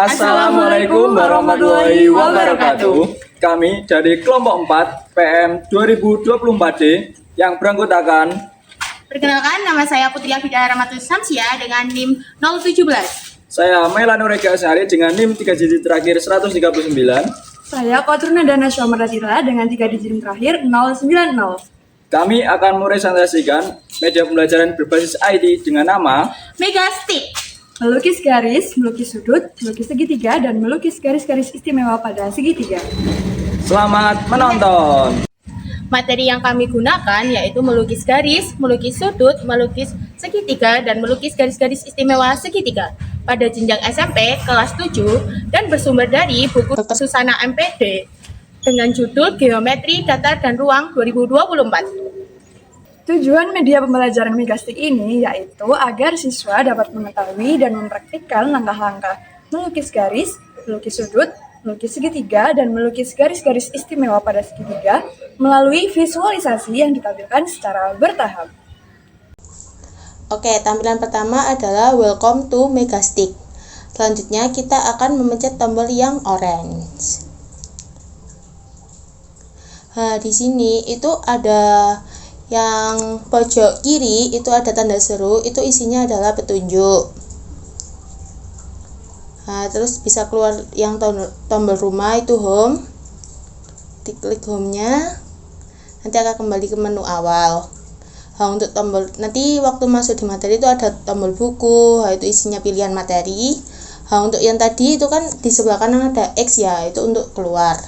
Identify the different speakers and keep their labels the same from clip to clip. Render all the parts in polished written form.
Speaker 1: Assalamualaikum warahmatullahi wabarakatuh. Kami dari kelompok 4 PM 2024D yang beranggotakan.
Speaker 2: Perkenalkan, nama saya Putri Afida Rahmatul Samsia dengan NIM 017.
Speaker 1: Saya Melani Rega Asari dengan NIM 3 digit terakhir 139.
Speaker 3: Saya Kotruna Dana Syamaratila dengan 3 digit terakhir 090.
Speaker 1: Kami akan meresentasikan media pembelajaran berbasis IT dengan nama
Speaker 2: Megastick.
Speaker 3: Melukis garis, melukis sudut, melukis segitiga, dan melukis garis-garis istimewa pada segitiga.
Speaker 1: Selamat menonton.
Speaker 2: Materi yang kami gunakan yaitu melukis garis, melukis sudut, melukis segitiga, dan melukis garis-garis istimewa segitiga pada jenjang SMP kelas 7 dan bersumber dari buku Dr. Susana MPD dengan judul Geometri Datar dan Ruang 2024.
Speaker 3: Tujuan media pembelajaran Megastick ini yaitu agar siswa dapat mengetahui dan mempraktikkan langkah-langkah melukis garis, melukis sudut, melukis segitiga, dan melukis garis-garis istimewa pada segitiga melalui visualisasi yang ditampilkan secara bertahap.
Speaker 4: Oke, tampilan pertama adalah Welcome to Megastick. Selanjutnya kita akan memencet tombol yang orange. Nah, di sini itu ada yang pojok kiri itu ada tanda seru, itu isinya adalah petunjuk. Nah, terus bisa keluar yang tombol rumah itu home. Diklik home-nya, nanti akan kembali ke menu awal. Nah, untuk tombol nanti waktu masuk di materi itu ada tombol buku, itu isinya pilihan materi. Nah, untuk yang tadi itu kan di sebelah kanan ada X ya, itu untuk keluar.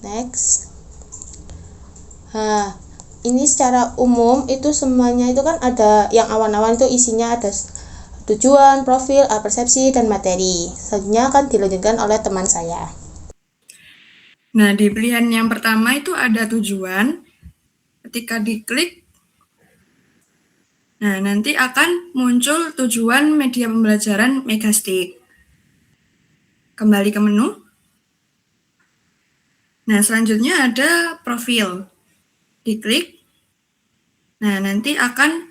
Speaker 4: Next. Nah, ini secara umum itu semuanya itu kan ada yang awan-awan itu isinya ada tujuan, profil, persepsi, dan materi. Selanjutnya akan dilanjutkan oleh teman saya.
Speaker 3: Nah, di pilihan yang pertama itu ada tujuan. Ketika diklik, nah nanti akan muncul tujuan media pembelajaran Megastick. Kembali ke menu. Nah, selanjutnya ada profil. Diklik. Nah, nanti akan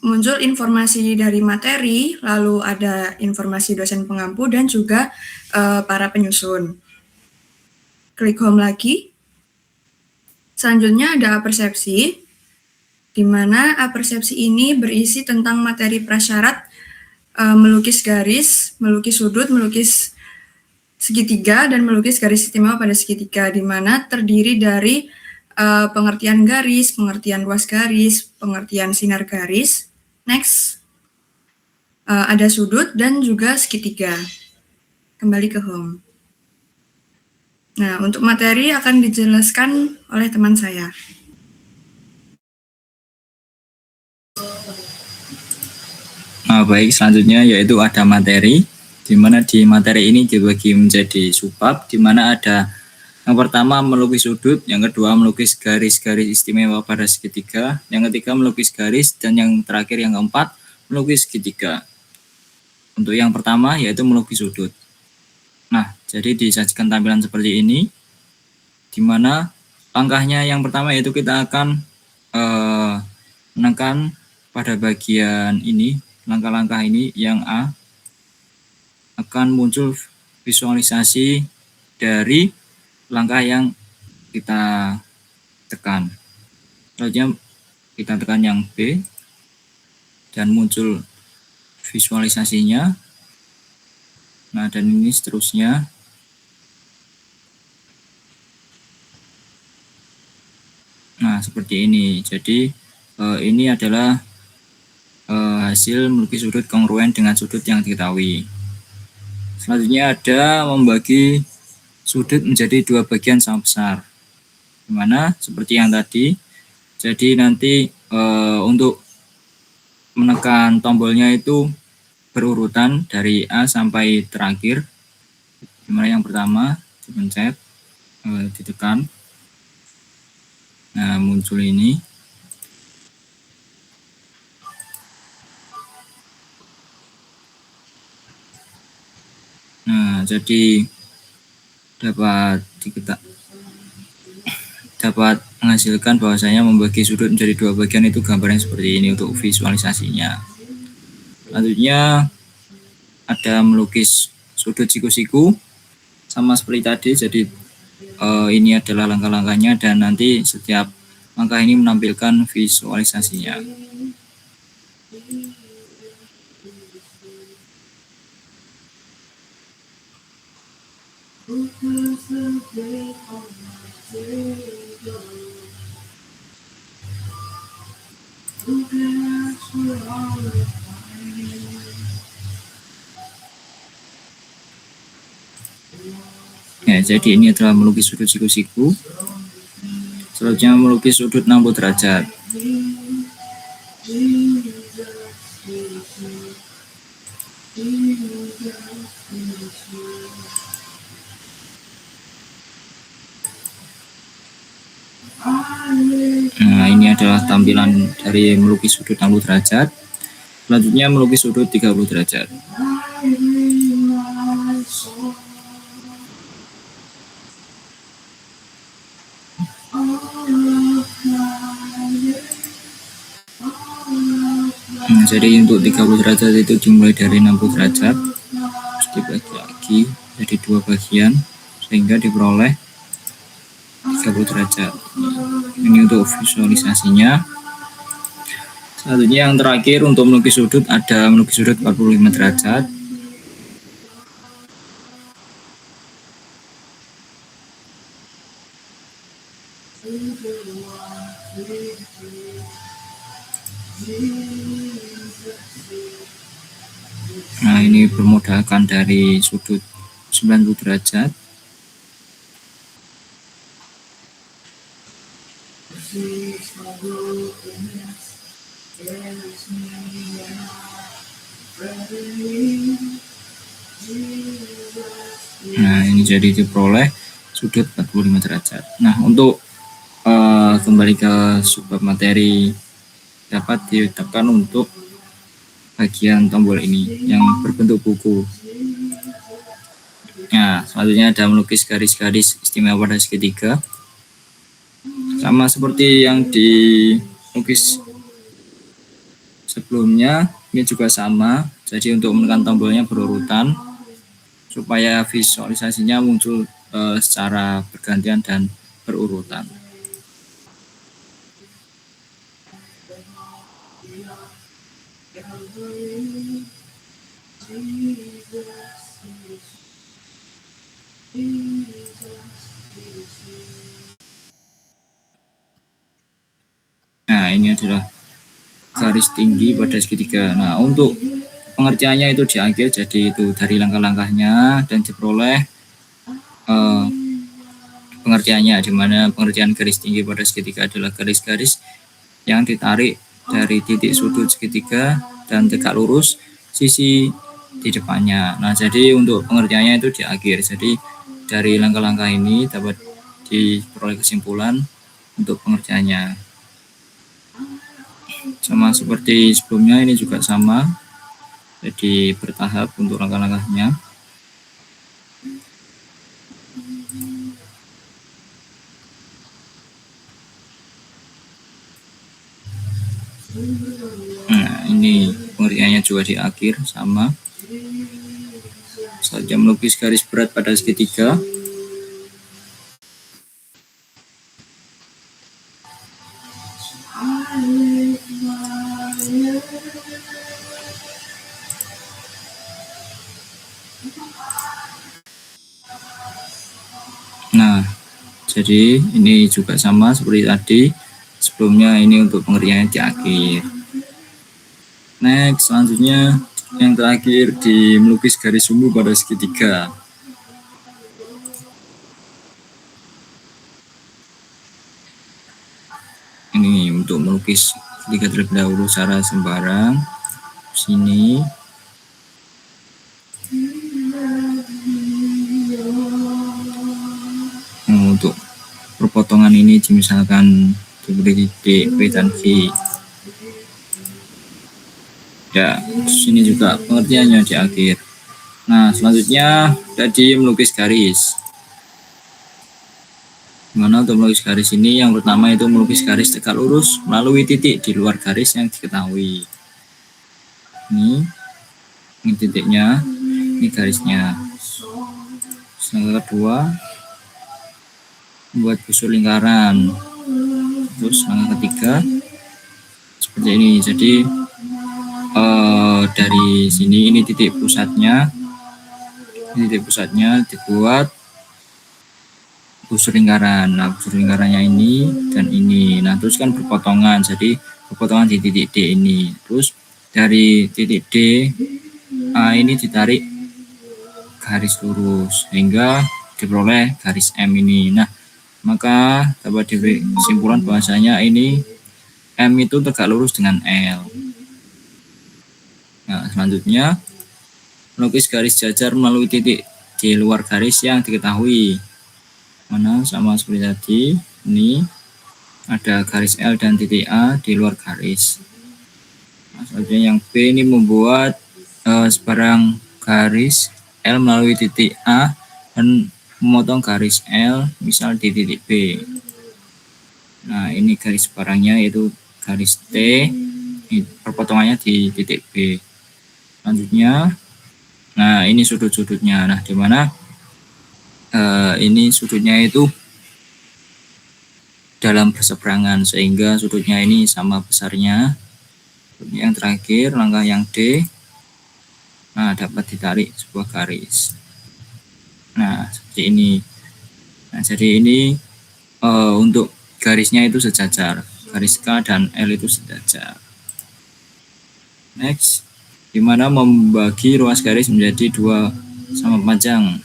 Speaker 3: muncul informasi dari materi, lalu ada informasi dosen pengampu dan juga para penyusun. Klik home lagi. Selanjutnya ada persepsi, di mana persepsi ini berisi tentang materi prasyarat melukis garis, melukis sudut, melukis segitiga, dan melukis garis istimewa pada segitiga, di mana terdiri dari pengertian garis, pengertian luas garis, pengertian sinar garis. Next, ada sudut dan juga segitiga. Kembali ke home. Nah, untuk materi akan dijelaskan oleh teman saya.
Speaker 5: Baik, selanjutnya yaitu ada materi, di mana di materi ini dibagi menjadi subbab, di mana ada yang pertama melukis sudut, yang kedua melukis garis-garis istimewa pada segitiga, yang ketiga melukis garis, dan yang terakhir yang keempat melukis segitiga. Untuk yang pertama yaitu melukis sudut. Nah, jadi disajikan tampilan seperti ini, di mana langkahnya yang pertama yaitu kita akan menekan pada bagian ini, langkah-langkah ini, yang A, akan muncul visualisasi dari langkah yang kita tekan. Selanjutnya kita tekan yang B dan muncul visualisasinya. Nah, dan ini seterusnya. Nah, seperti ini. Jadi ini adalah hasil melukis sudut kongruen dengan sudut yang diketahui. Selanjutnya ada membagi sudut menjadi dua bagian sama besar, dimana seperti yang tadi. Jadi nanti untuk menekan tombolnya itu berurutan dari A sampai terakhir, dimana yang pertama dipencet, ditekan, nah muncul ini. Nah, jadi dapat menghasilkan bahwasanya membagi sudut menjadi dua bagian itu gambarnya seperti ini untuk visualisasinya. Selanjutnya ada melukis sudut siku-siku sama seperti tadi. Jadi ini adalah langkah-langkahnya dan nanti setiap langkah ini menampilkan visualisasinya. Ya, jadi ini adalah melukis sudut siku-siku. Selanjutnya melukis sudut 60 derajat. Nah, ini adalah tampilan dari melukis sudut 60 derajat. Selanjutnya melukis sudut 30 derajat. Nah, jadi untuk 30 derajat itu dimulai dari 60 derajat, terus dibagi lagi jadi dua bagian sehingga diperoleh 30 derajat. Ini untuk visualisasinya. Selanjutnya yang terakhir untuk melukis sudut, ada melukis sudut 45 derajat. Nah, ini bermodalkan dari sudut 90 derajat. Nah, ini jadi diperoleh sudut 45 derajat. Nah, untuk kembali ke subbab materi dapat ditetapkan untuk bagian tombol ini yang berbentuk buku. Nah, selanjutnya ada melukis garis-garis istimewa pada segitiga. Sama seperti yang dilukis sebelumnya, ini juga sama. Jadi untuk menekan tombolnya berurutan supaya visualisasinya muncul secara bergantian dan berurutan. Nah, ini adalah garis tinggi pada segitiga. Nah, untuk pengertiannya itu di akhir, jadi itu dari langkah-langkahnya dan diperoleh pengertiannya, di mana pengertian garis tinggi pada segitiga adalah garis-garis yang ditarik dari titik sudut segitiga dan tegak lurus sisi di depannya. Nah, jadi untuk pengertiannya itu di akhir. Jadi dari langkah-langkah ini dapat diperoleh kesimpulan untuk pengertiannya. Sama seperti sebelumnya, ini juga sama. Jadi bertahap untuk langkah-langkahnya. Nah, ini pengertiannya juga di akhir sama. Saja melukis garis berat pada segitiga. Nah, jadi ini juga sama seperti tadi. Sebelumnya ini untuk pengertiannya di akhir. Next, selanjutnya yang terakhir di melukis garis sumbu pada segitiga. Ini untuk melukis segitiga terlebih dahulu secara sembarang. Sini. Untuk perpotongan ini misalkan diberi titik B dan V. Ya, sini juga pengertiannya di akhir. Nah, selanjutnya tadi melukis garis. Dimana untuk melukis garis ini, yang pertama itu melukis garis tegak lurus melalui titik di luar garis yang diketahui. Ini titiknya. Ini garisnya. Yang kedua, membuat busur lingkaran. Terus yang ketiga seperti ini. Jadi dari sini ini titik pusatnya. Ini titik pusatnya dibuat busur lingkaran. Nah, busur lingkarannya ini dan ini. Nah, terus kan berpotongan. Jadi berpotongan di titik D ini. Terus dari titik D ini ditarik garis lurus sehingga diperoleh garis M ini. Nah, maka dapat disimpulkan bahwasanya ini M itu tegak lurus dengan L. Nah, selanjutnya melukis garis jajar melalui titik di luar garis yang diketahui. Mana sama seperti tadi, ini ada garis L dan titik A di luar garis. Nah, selanjutnya yang B ini membuat sebarang garis L melalui titik A dan memotong garis L misal di titik B. Nah, ini garis barangnya yaitu garis T, ini perpotongannya di titik B. Selanjutnya, nah ini sudut-sudutnya. Nah, di mana ini sudutnya itu dalam berseberangan sehingga sudutnya ini sama besarnya. Yang terakhir, langkah yang D. Nah, dapat ditarik sebuah garis. Nah, seperti ini. Nah, jadi ini untuk garisnya itu sejajar. Garis K dan L itu sejajar. Next, dimana membagi ruas garis menjadi dua sama panjang.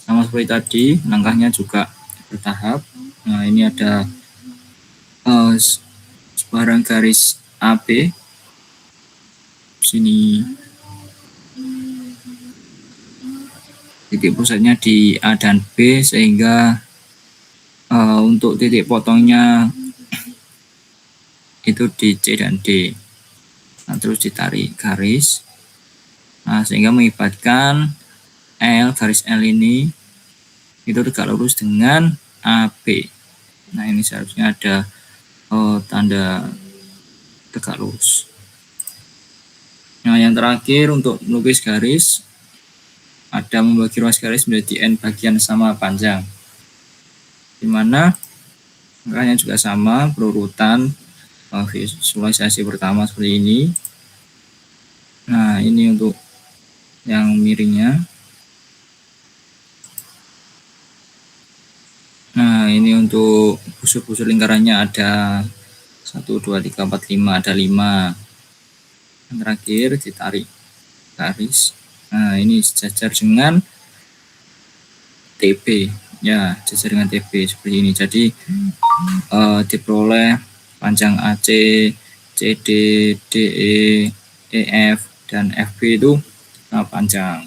Speaker 5: Sama seperti tadi, langkahnya juga bertahap. Nah, ini ada sebarang garis AB. Sini titik pusatnya di A dan B sehingga untuk titik potongnya itu di C dan D. Nah, terus ditarik garis. Nah, sehingga mengibatkan L, garis L ini itu tegak lurus dengan AB. Nah, ini seharusnya ada tanda tegak lurus. Nah, yang terakhir untuk melukis garis ada membagi ruas garis menjadi N bagian sama panjang, di mana angkanya juga sama berurutan. Visualisasi pertama seperti ini. Nah, ini untuk yang miringnya. Nah, ini untuk busur-busur lingkarannya ada 1, 2, 3, 4, 5, ada 5. Yang terakhir ditarik garis. Nah, ini sejajar dengan TB. Ya, sejajar dengan TB seperti ini. Jadi diperoleh panjang AC, CD, DE, EF, dan FB itu panjang.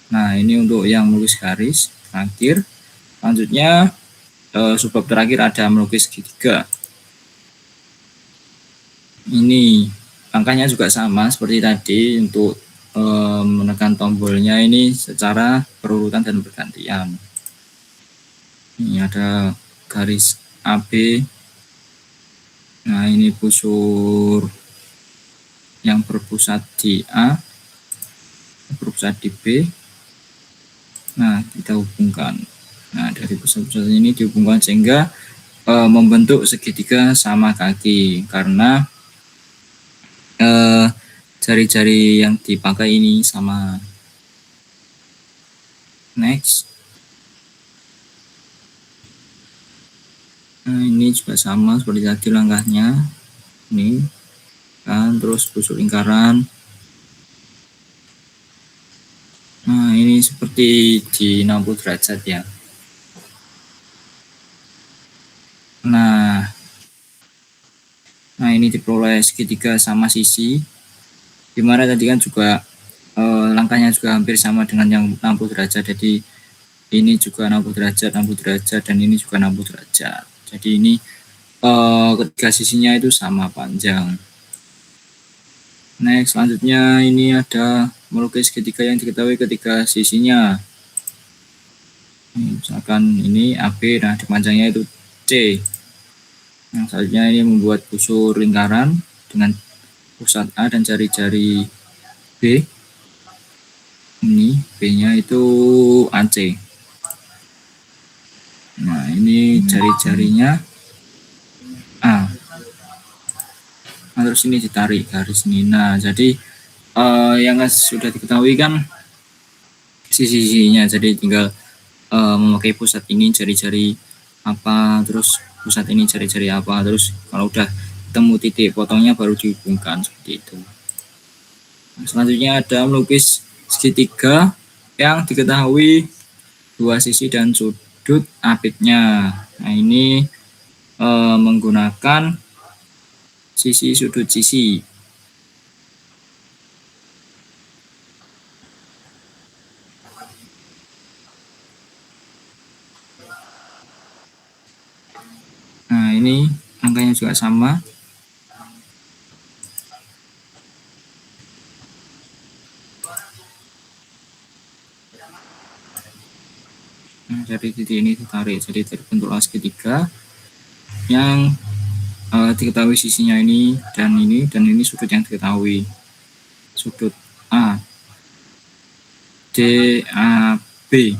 Speaker 5: Nah, ini untuk yang melukis garis terakhir. Selanjutnya subbab terakhir ada melukis segitiga. Ini angkanya juga sama seperti tadi. Untuk menekan tombolnya ini secara berurutan dan bergantian. Ini ada garis AB. Nah, ini busur yang berpusat di A, berpusat di B. Nah, kita hubungkan. Nah, dari pusat-pusat ini dihubungkan sehingga membentuk segitiga sama kaki, karena jari-jari yang dipakai ini sama. Next. Nah, ini juga sama seperti tadi langkahnya. Ini kan, terus busur lingkaran. Nah, ini seperti di 60 derajat ya. Nah, ini diperoleh segitiga sama sisi. Dimana tadi kan juga langkahnya juga hampir sama dengan yang 60 derajat. Jadi ini juga 60 derajat, 60 derajat, dan ini juga 60 derajat. Jadi ini ketiga sisinya itu sama panjang. Next, selanjutnya ini ada melukis segitiga yang diketahui ketiga sisinya. Misalkan ini AB, nah di panjangnya itu C. Yang selanjutnya ini membuat busur lingkaran dengan pusat A dan jari-jari B. Ini B-nya itu AC. Nah, ini jari-jarinya A. Nah, terus ini ditarik garis ini. Nah, jadi yang sudah diketahui kan sisi-sisinya. Jadi tinggal memakai pusat ini jari-jari apa, terus pusat ini jari-jari apa, terus kalau udah ketemu titik potongnya baru dihubungkan seperti itu. Nah, selanjutnya ada melukis segitiga yang diketahui dua sisi dan sudut apitnya. Nah, ini menggunakan sisi sudut sisi. Nah, ini angkanya juga sama. Nah, dari titik ini ditarik, jadi terbentuklah segitiga yang diketahui sisinya ini dan ini sudut yang diketahui, sudut A D A B.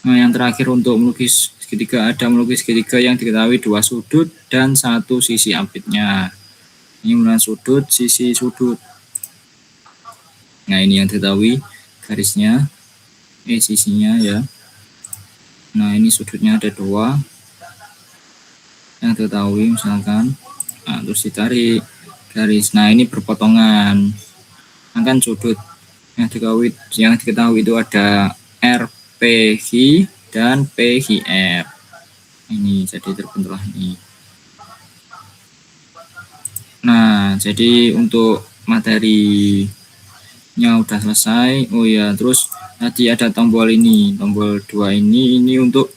Speaker 5: Nah, yang terakhir untuk melukis segitiga, ada melukis segitiga yang diketahui dua sudut dan satu sisi apitnya. Ini merupakan sudut, sisi sudut. Nah, ini yang diketahui garisnya, sisinya ya. Nah, ini sudutnya ada dua yang diketahui misalkan. Nah, terus ditarik garis. Nah, ini berpotongan. Nah, kan sudut yang diketahui itu ada RPG dan PGR. Ini jadi terbentuklah ini. Nah, jadi untuk materinya udah selesai. Oh ya, terus tadi ada tombol ini, tombol 2 ini untuk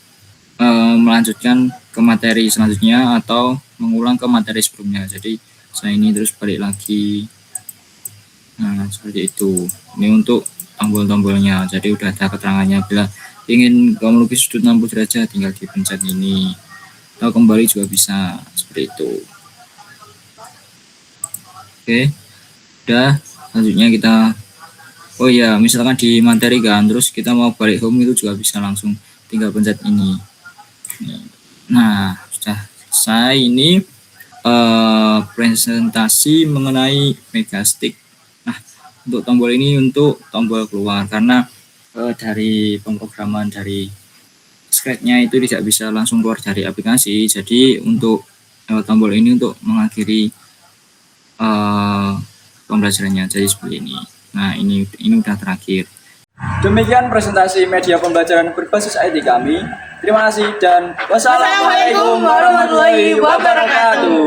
Speaker 5: melanjutkan ke materi selanjutnya atau mengulang ke materi sebelumnya. Jadi saya ini terus balik lagi. Nah, seperti itu. Ini untuk tombol-tombolnya. Jadi udah ada keterangannya. Bila ingin kamu melukis sudut 60 derajat tinggal dipencet ini. Atau kembali juga bisa seperti itu. Oke. Udah, selanjutnya kita oh ya, misalkan di materi kan, terus kita mau balik home itu juga bisa langsung tinggal pencet ini. Nah, sudah selesai ini presentasi mengenai Megastick. Nah, untuk tombol ini untuk tombol keluar karena dari pemrograman dari Scratch-nya itu tidak bisa langsung keluar dari aplikasi. Jadi untuk tombol ini untuk mengakhiri pembelajarannya. Jadi seperti ini. Nah, ini udah terakhir.
Speaker 1: Demikian presentasi media pembelajaran berbasis IT kami. Terima kasih dan wassalamualaikum warahmatullahi wabarakatuh.